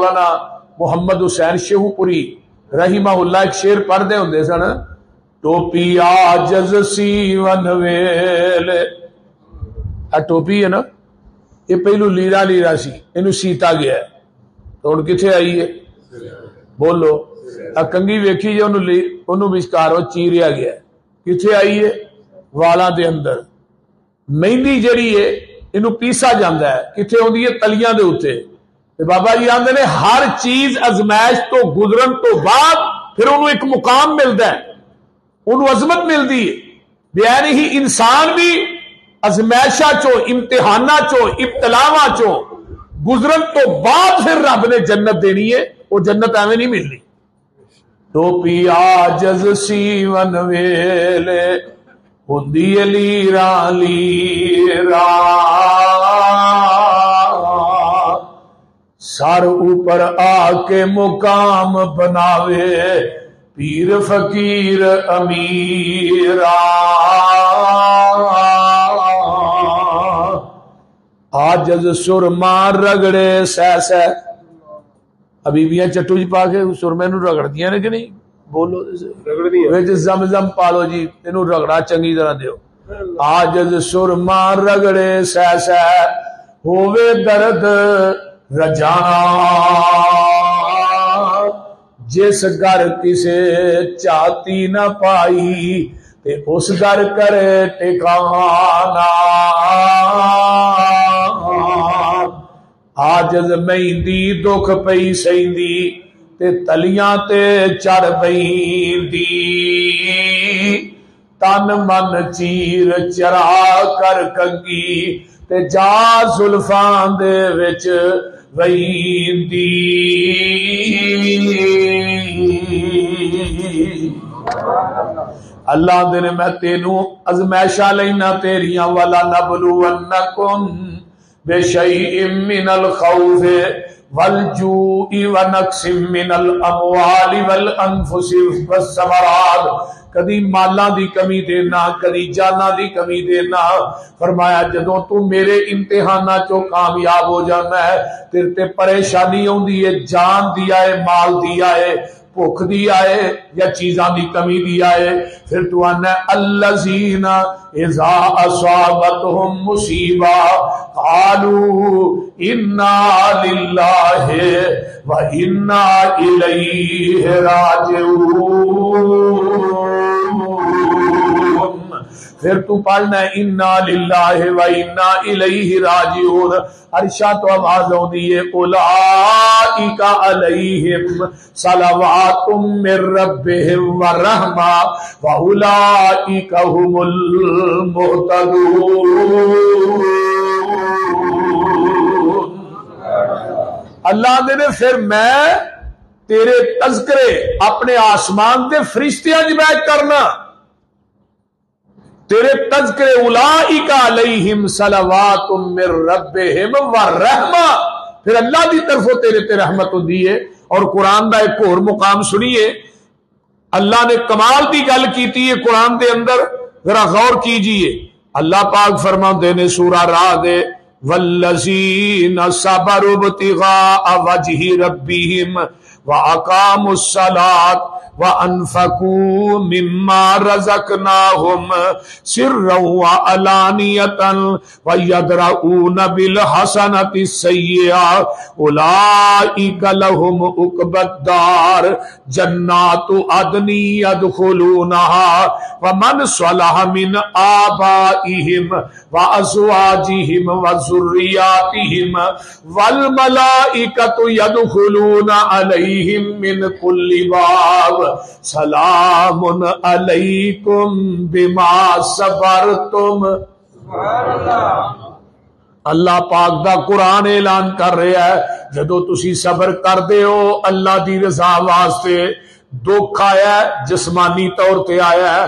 مولانا محمد حسین شیہو پوری رحمہ اللہ ایک شعر پڑھتے ہوندے سن، ٹوپی عاجز سیون ویلے، ٹوپی ہے نا یہ پہلو لیرا لیرا سی، اینو سیتا گیا ہے تو ہن کتھے آئی ہے؟ بولو کنگھی ویکھی جی انہوں وچکاروں چیریا گیا ہے، کتھے آئی ہے؟ والاں دے اندر۔ مہندی جڑی ہے اینو پیسا جاندا ہے، کتھے ہوندی ہے؟ تلیاں دے اوتے۔ بابا جی آندے نے ہر چیز ازمائش تو گزرن تو بعد پھر انہوں ایک مقام ملتا ہے، انہوں عظمت ملتی ہے۔ بیان ہی انسان بھی ازمائشاں چو، امتحاناں چو، ابتلاواں چو گزرن تو بعد پھر رب نے جنت دینی ہے، وہ جنت ایویں نہیں ملنی۔ ٹوپی عاجز سیون ویلے ہوندی لیراں لیراں، سر اوپر آ کے مقام بناوے پیر فقیر امیرا، عاجز سرما رگڑے سہ سہ، ابھی بھی چٹو جی پا کے سرمے نو رگڑ دیا نے کہ نہیں؟ بولو زم پالو جی، اینو رگڑا چنگی طرح دیو۔ عاجز سرما رگڑے سہ سہ ہووے درد رجانا، جس گھر کسے چاہتی نہ پائی تے اس گھر کرے ٹکانا، عاجز مہندی دکھ پئی سہندی تے تلیاں تے چڑھ پئیندی، تن من چیر چرا کر کنگھی تے جا زلفاں دے وچ ویندی، اللہ دے نے میں تینوں ازمائشاں لینا تیریاں، ولا نبلونکم بشیء من الخوف والجوع ونقص من الاموال والانفس والثمرات، کدی مالاں دی کمی دینا، کدی جاناں دی کمی دینا۔ فرمایا جدوں تو میرے امتحاناں چوں کامیاب ہو جانا ہے، تیرے تے پریشانی ہوندی ہے، جان دی آئے، مال دی آئے، بھوک دی آئے یا چیزاں دی کمی دی آئے، پھر تو آنا الذین اذا اصابتہم مصیبہ قالوا انا للہ و انا الیہ راجعون، پھر تو پڑھنا انا للہ و انا الیہ راجعون۔ عرشہ تو آواز ہوندی ہے اولئک علیہم صلوات من ربہم ورحمہ واولئک هم المہتدون۔ اللہ نے پھر میں تیرے تذکرے اپنے آسمان دے فرشتیاں جبیت کرنا، تیرے تذکرے اولئک علیہم صلوات من ربہم ورحمہ، پھر اللہ دی طرفوں تیرے تے رحمت ہوندی ہے۔ اور قرآن دا ایک اور مقام سنیے، اللہ نے کمال دی گل کیتی ہے قرآن دے اندر، ذرا غور کیجئے۔ اللہ پاک فرماندے نے سورہ راہ دے والذین صبروا ابتغاء وجہ ربہم واقاموا الصلاۃ وانفقوا مما رزقناہم سرا وعلانیۃ ویدرؤون بالحسنۃ السیئۃ اولئک لہم عقبی الدار جنات عدن یدخلونہا ومن صلح من آبائہم وازواجہم وذریاتہم والملائکۃ یدخلون علیہم من کل باب سلام علیکم بما صبرتم۔ اللہ پاک دا قرآن اعلان کر رہا ہے جدو تسی صبر کر دے ہو اللہ دی رضا واسطے، دکھ آیا ہے جسمانی طور تے آیا ہے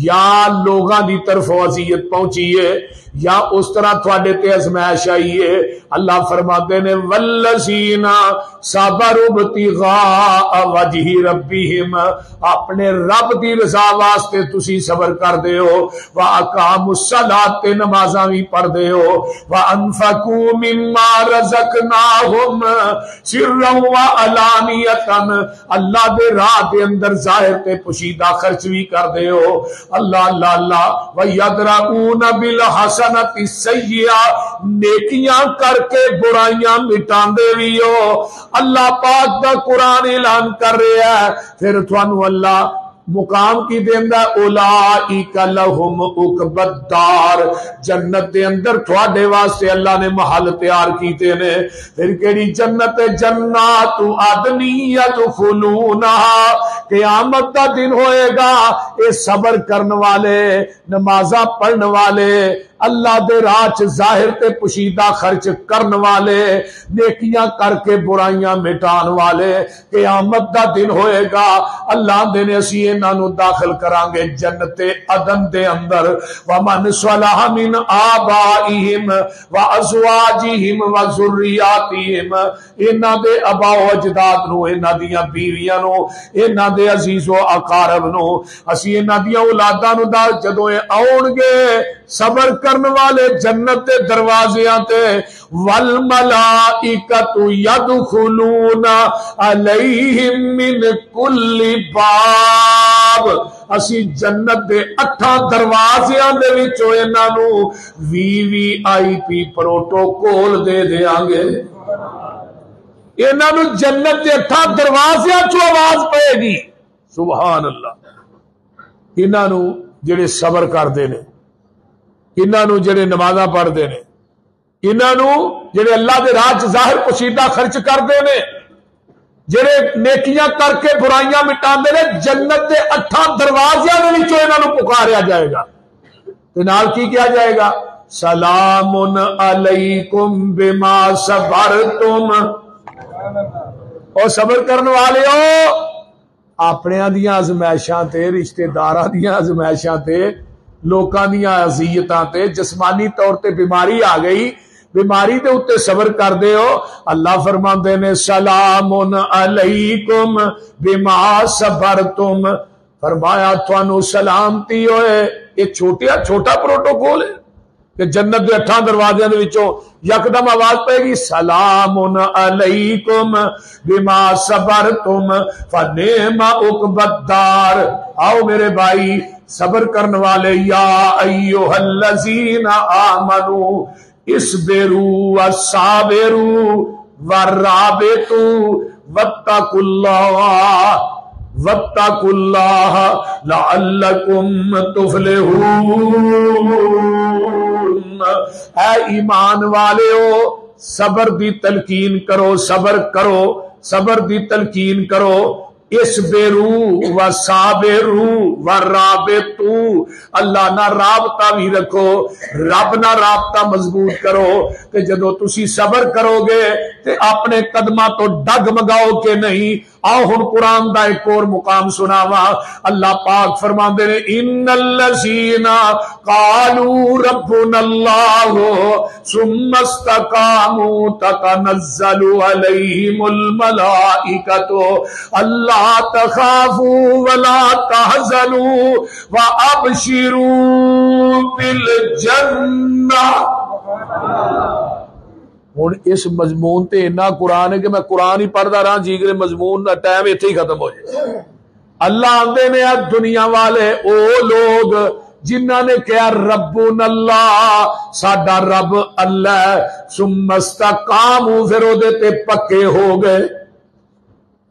یا لوگاں دی طرف اذیت پہنچی ہے یا اس طرح تھوڑے تے ازمائش آئی ہے. اللہ فرماتے نے والذین صبروا ابتغاء وجہ ربہم، اپنے رب دی رضا واسطے تسی صبر کر دے ہو. واقاموا الصلاۃ، نمازاں بھی پڑھ دے ہو. وانفقوا مما رزقناہم سرا وعلانیۃ، اللہ دے راہ دے اندر ظاہر تے پوشیدہ خرچ بھی کر دے ہو. اللہ اللہ اللہ. وَيَدْرَؤُونَ بِالْحَسَنَةِ السَّيِّئَةَ، نیکیاں کر کے برائیاں مٹاندے بھی ہو. اللہ پاک دا قرآن اعلان کر رہا ہے. پھر تھانو اللہ مقام کی دیندا اولئک لہم عقبی الدار، جنت دے اندر تھوڑے واسطے اللہ نے محل تیار کیتے نے. پھر کیڑی جنت؟ جنات عدن یدخلونہا، قیامت دا دن ہوئے گا اے صبر کرن والے، نمازاں پڑھن والے، اللہ دے راہ چ ظاہر تے پوشیدہ خرچ کرن والے، نیکیاں کر کے برائیاں مٹان والے، قیامت دا دن ہوئے گا اللہ دے نے اسی انہاں نو داخل کران گے جنت عدن دے اندر. ومن صلح من آبائہم وازواجہم وذریاتہم، انہاں دے آباء و اجداد نو، انہاں دیاں بیویاں نو، انہاں دے عزیز و اقارب نو، اسی انہاں دیاں اولاداں نو دا جدوں آؤن گے صبر کرن والے جنت دے دروازیاں تے. والملائکۃ یدخلون علیہم من کل باب، اسی جنت دے 8 دروازیاں دے وچوں انہاں نو VVIP پروٹوکول دے دیاں گے. انہاں نو جنت دے 8 دروازیاں چوں آواز پئے گی. سبحان اللہ. انہاں نو جڑے صبر کردے نے، انہاں نو جڑے نمازاں پڑھدے نے، انہاں نو جڑے اللہ دے راہ چ ظاہر پوشیدہ خرچ کردے نے، جڑے نیکیاں کر کے برائیاں مٹاندے نے، جنت دے 8 دروازیاں دے وچوں انہاں نو پکاریا جائے گا. تے نال کی کیا جائے گا؟ سلام علیکم بما صبرتم. او صبر کرن والے ہو، اپنے دیاں ازمائشاں تے، رشتہ داراں دیاں ازمائشاں تے، لوکاں دیاں اذیتاں تے، جسمانی طور تے بیماری آ گئی، بیماری دے اتے صبر کر دے ہو. اللہ فرماندے نے سلام علیکم بما صبرتم، فرمایا تھانو سلامتی ہوئے. یہ چھوٹا پروٹوکول ہے کہ جنت دے 8 دروازیاں دے وچوں یکدم آواز پائے گی سلام علیکم بما صبرتم فنعم عقبی الدار. آؤ میرے بھائی صبر کرنے والے، یا ایھا الذین آمنوا اصبروا وصابروا ورابطوا واتقوا اللہ لعلکم تفلحون. اے ایمان والےو، صبر دی تلقین کرو، صبر کرو، صبر دی تلقین کرو. اصبروا وصابروا ورابطوا، اللہ نہ رابطہ بھی رکھو، رب نہ رابطہ مضبوط کرو کہ جدو تسی صبر کرو گے تے اپنے قدمہ تو ڈگ مگاؤ کہ نہیں. آؤ ہن قرآن دا ایک اور مقام سناوا. اللہ پاک فرماندے نے ان الذین قالوا ربنا اللہ ثم استقاموا تتنزل علیہم الملائکۃ اللہ تخافوا ولا تحزنوا وابشروا بالجنہ. ہوں اس مضمون تے اتنا قرآن ہے کہ میں قرآن ہی پڑھتا رہا جیگر مضمون کا ٹائم اتنے ہی ختم ہو جائے. اللہ آندے نے دنیا والے او لوگ جنہاں نے کہا ربنا اللہ، ساڈا رب اللہ، ثم استقاموا، پھر او دے تے پکے ہو گئے.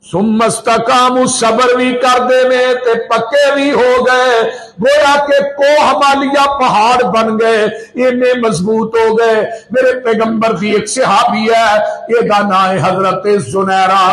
ثم استقاموا، صبر بھی کردے نے تے پکے بھی ہو گئے. گویا کہ کوہ مالیہ پہاڑ بن گئے، اتنے مضبوط ہو گئے. میرے پیغمبر دی ایک صحابی ہے، یہ نام ہے حضرت زنیرہ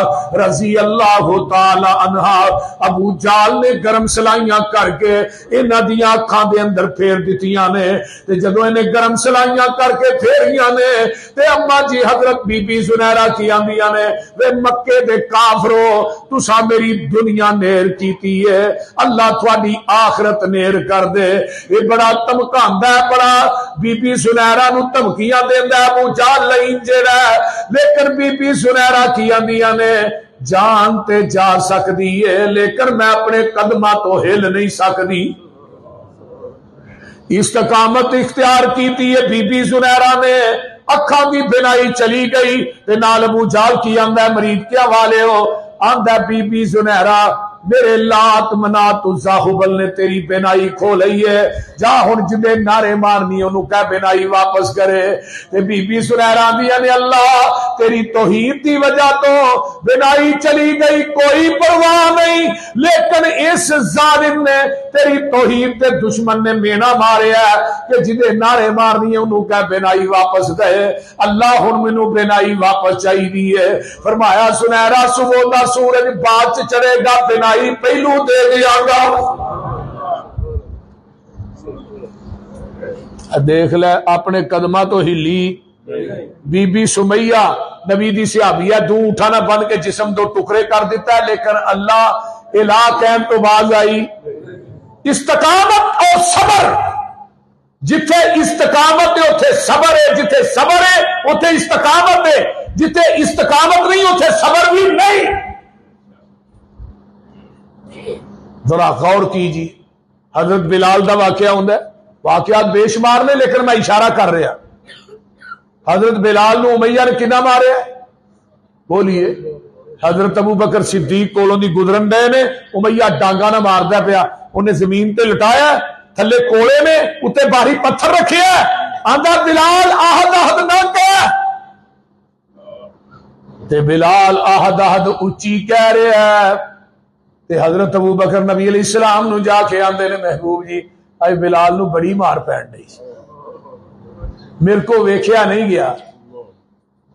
رضی اللہ تعالی عنہا. ابو جال نے گرم سلائیاں کر کے انہاں دیاں اکھاں دے اندر پھیر دتیاں نے، تے جدوں انہیں گرم سلائیاں کر کے پھیریاں نے تے اما جی حضرت بی بی زنیرہ کی آندیاں نے وے مکے دے کافر والو تسا میری دنیا نیر کیتی ہے، اللہ تھوڑی آخرت نیر کر دے۔ یہ بڑا دھمکاندا ہے، بڑا بی بی سنیرا نو دھمکیاں دیندا ہے، ابو جہل لئین جڑا ہے، لیکن بی بی سنیرا کی آندیاں نے جان تے جا سکدی ہے لیکن میں اپنے قدماں تو ہل نہیں سکدی۔ استقامت اختیار کیتی ہے بی بی سنیرا نے، اکھاں دی بینائی چلی گئی تے نال ابو جہل کی آندا ہے مرید کے حوالے ہو، آندا ہے بی بی سنیرا میرے لات منات عزا حبل نے تیری بینائی کھو لئی ہے، جا ہن جدے نعرے مارنی انہوں کہہ بینائی واپس کرے۔ تے بی بی سنیرا آندیاں نے اللہ تیری توحید دی وجہ تو بینائی چلی گئی کوئی پرواہ نہیں، لیکن اس ظالم نے تیری توحید دے دشمن نے مینا ماریا ہے کہ جدے نعرے مارنی انہوں کہہ بینائی واپس دے، اللہ ہن مینوں بینائی واپس چاہی دی ہے۔ فرمایا سنیرا صبح دا سورج بعد چڑھے گا بینائی پہلو دے دیا گا۔ دیکھ لے اپنے قدمہ تو ہلی بی بی سمیہ نبی دی صحابیہ دو اٹھانا بند کے جسم دو ٹکڑے کر دیتا ہے، لیکن اللہ الہ قیم تو باز آئی۔ استقامت اور صبر، جتھے استقامت ہے اتھے صبر ہے، جتھے صبر ہے اتھے استقامت ہے، جتھے استقامت نہیں اتھے صبر بھی نہیں۔ ذرا غور کیجیے حضرت بلال دا واقعہ ہوں ہے، واقعات بے شمار نے لیکن میں اشارہ کر رہا۔ حضرت بلال نو امیہ نے کنا مارے ہے بولیے؟ حضرت ابو بکر صدیق کولوں دی گزرن دے نے امیہ ڈانگا نہ مار دیا پیا، انہیں زمین تے لٹایا تھلے کوڑے میں اتے باری پتھر رکھے ہے، آندہ بلال آہد آہد نہ کہہ، تے بلال آہد آہد اچھی کہہ رہے ہے۔ تے حضرت ابو بکر نبی علیہ السلام نو جا کے آندے نے محبوب جی اے بلال نو بڑی مار پین نہیں، میرے کو ویکھیا نہیں گیا۔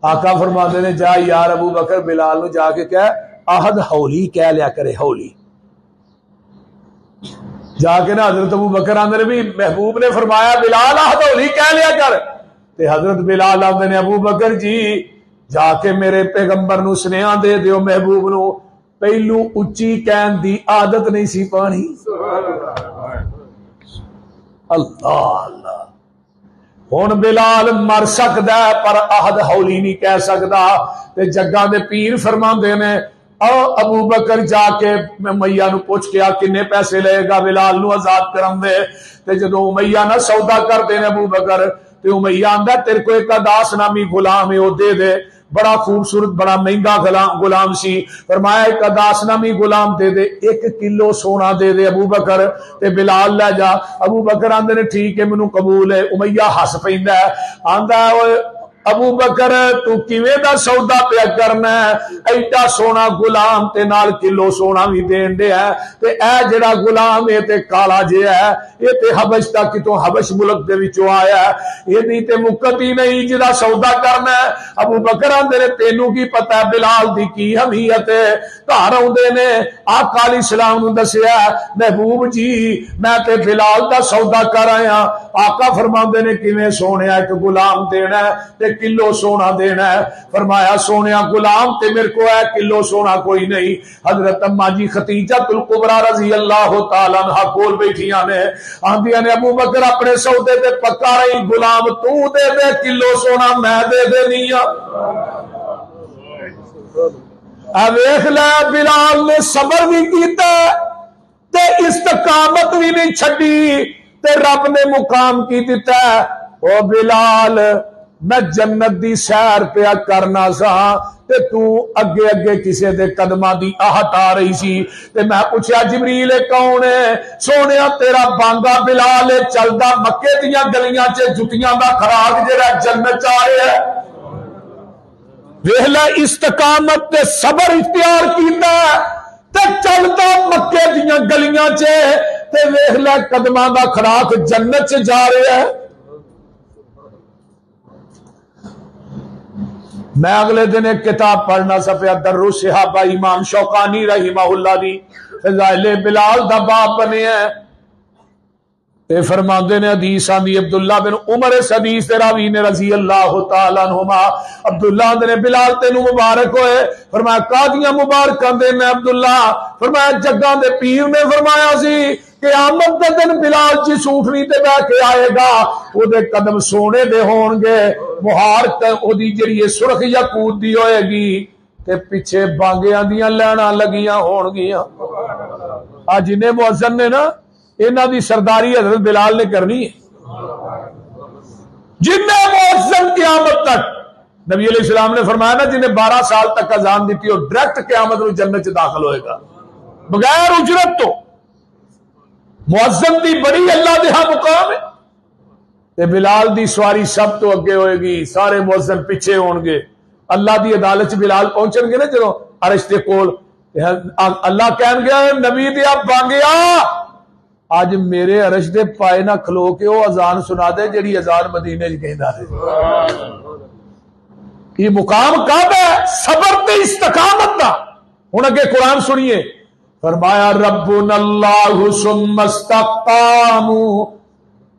آقا فرماندے نے جا یار ابو بکر بلال نو جا کے کہہ آہد ہولی کہہ لیا کرے، ہولی جا کے نا حضرت ابو بکر آندے نے بھی محبوب نے فرمایا بلال آہد ہولی کہہ لیا کر، تے حضرت بلال آندے نے ابو بکر جی جا کے میرے پیغمبر نو سنیہا دے دیو محبوب نو پہلو اچھی کہن دی عادت نہیں سی پانی۔ اللہ اللہ ہن بلال مر سکدا ہے پر عہد ہولی نہیں کہہ سکدا۔ تے جگہ دے پیر فرماندے نے او ابو بکر جا کے امیہ نو پوچھ کے کنے پیسے لے گا بلال نو آزاد کرن دے۔ تے جدوں امیہ نہ سودا کر دے نے ابو بکر تے امیہ آندا تیرے کو ایک اداس نامی غلام ہے او دے دے، بڑا خوبصورت بڑا مہنگا غلام سی، فرمایا ایک اداس نامی غلام دے دے، 1 کلو سونا دے دے ابو بکر تے بلال لے جا۔ ابو بکر آندے نے ٹھیک ہے مینوں قبول ہے۔ امیہ ہس پیندا ہے، آندا ہے ابو بکر تو کیویں دا سودا پیا کرنا ہے، ایڈا سونا غلام تے نال کلو سونا بھی دین دے ہے، تے اے جڑا غلام ہے تے کالا جہا ہے، یہ تے حبش دا کتوں حبش ملک دے وچوں آیا ہے، یہ تے مکت ہی نہیں جدا سودا کرنا ہے۔ ابو بکر آندے نے تینوں کی پتہ ہے بلال دی کی حمیت ہے؟ گھر آوندے نے آقا علیہ السلام نو دسیا محبوب جی میں تے بلال دا سودا کر آیا۔ آقا فرماندے نے کیویں سونیا ایک غلام دینا ہے تے کلو سونا دینا ہے؟ فرمایا سونیا غلام تے میرے کو ہے کلو سونا کوئی نہیں۔ حضرت اما جی خدیجہ الکبریٰ رضی اللہ تعالیٰ عنہا کول بیٹھیاں نے، آندیاں نے ابو بکر اپنے سودے تے پکا رہی، غلام تو دے دے کلو سونا میں دے دے نہیں اے ویکھ لے بلال نے صبر بھی کیتا تے استقامت بھی نہیں چھڈی تے رب نے مقام کی دیتا ہے۔ او بلال میں جنت دی سیر پیا کرنا سا تے تو اگے اگے کسے دے قدماں دی آہٹ آ رہی سی تے میں پوچھیا جبریل کون ہے؟ سونیا تیرا بانگا بلال چلدا مکے دیاں گلیاں چ جُتیاں دا خراق جڑا جنت آ رہا ہے۔ ویکھ لے استقامت تے صبر اختیار کیتا تے چلدا مکے دیاں گلیاں چ تے ویکھ لے قدماں دا خراق جنت چ جا رہا ہے۔ میں اگلے دن ایک کتاب پڑھنا سا پیا در الصحابہ امام شوقانی رحمہ اللہ دی فضائل بلال دا باب بنے ہیں۔ فرماندے نے حدیث آندی عبداللہ بن عمر اس حدیث دے راوی نے رضی اللہ تعالی عنہما عبداللہ نے بلال تینوں مبارک ہوئے فرمایا قادیاں مبارکاں دے میں عبداللہ فرمایا جگاں دے پیر نے فرمایا سی قیامت دے دن بلال جس اونٹنی تے بیٹھ کے آئے گا او دے قدم سونے دے ہون گے مہار او دی جڑی سرخ یاقوت دی ہوئے گی تے پیچھے بانگیاں دیاں لینا لگیاں ہون گیاں آج جنہیں مؤذن نے نا انہاں دی سرداری حضرت بلال نے کرنی ہے جنہیں مؤذن قیامت تک نبی علیہ السلام نے فرمایا نا جنہیں 12 سال تک اذان دیتی ہو ڈائریکٹ قیامت میں جنت سے داخل ہوئے گا بغیر اجرت تو مؤذن دی بڑی اللہ دے ہاں مقام ہے تے بلال دی سواری سب تو اگے ہوئے گی سارے مؤذن پیچھے ہون گے اللہ دی عدالت بلال پہنچن گے نا جدوں عرش دے کول اللہ کہن گیا نبی دیا بانگیا آج میرے عرش دے پائے نہ کھلو کے وہ اذان سنا دے جڑی اذان مدینے وچ کہندا ہے یہ مقام کب ہے صبر تے استقامت دا ہن اگے قرآن سنیے فرمایا ربنا اللہ ثم استقاموا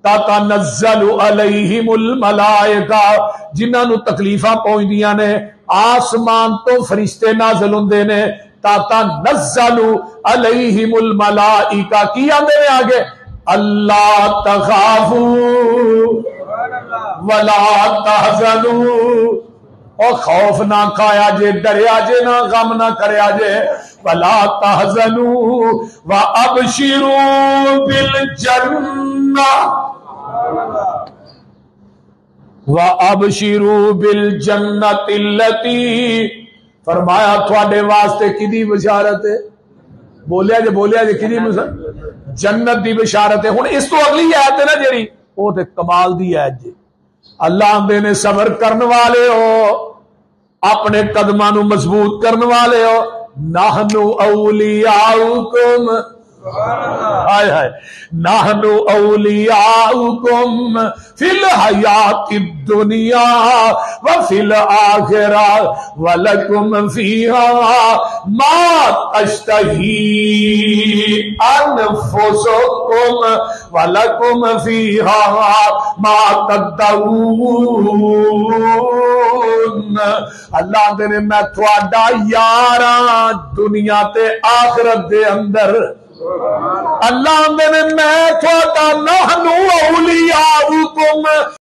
تتنزل علیہم الملائکہ جنہاں نو تکلیفاں پہنچدیاں نے آسمان تو فرشتے نازل ہوندے نے تتنزل علیہم الملائکہ کی آندے نے آگے اللہ تخافوا ولا تحزنوا اور خوف نہ کھایا جے ڈریا جے نہ غم نہ کریا جے ولا تحزنوا وابشروا بالجنہ وابشروا بالجنۃ التی فرمایا تھوڑے واسطے کدی بشارت ہے بولیا جے کدی جنت دی بشارت ہے ہن اس تو اگلی آیت ہے نا جیڑی وہ تے کمال دی آیت جی اللہ آندے نے صبر کرنے والے ہو اپنے قدماں نو مضبوط کرنے والے ہو نحن اولیاؤکم ہائے ہائے نحن اولیاؤکم فی الحیات الدنیا وفی الآخرہ ولکم فیہا ما تشتہی انفسکم ولکم فیہا ما تدعون اللہ دے نے میں تھوڑا یاراں دنیا تے آخرت دے اندر اللہ نے میں تھوڑا نہ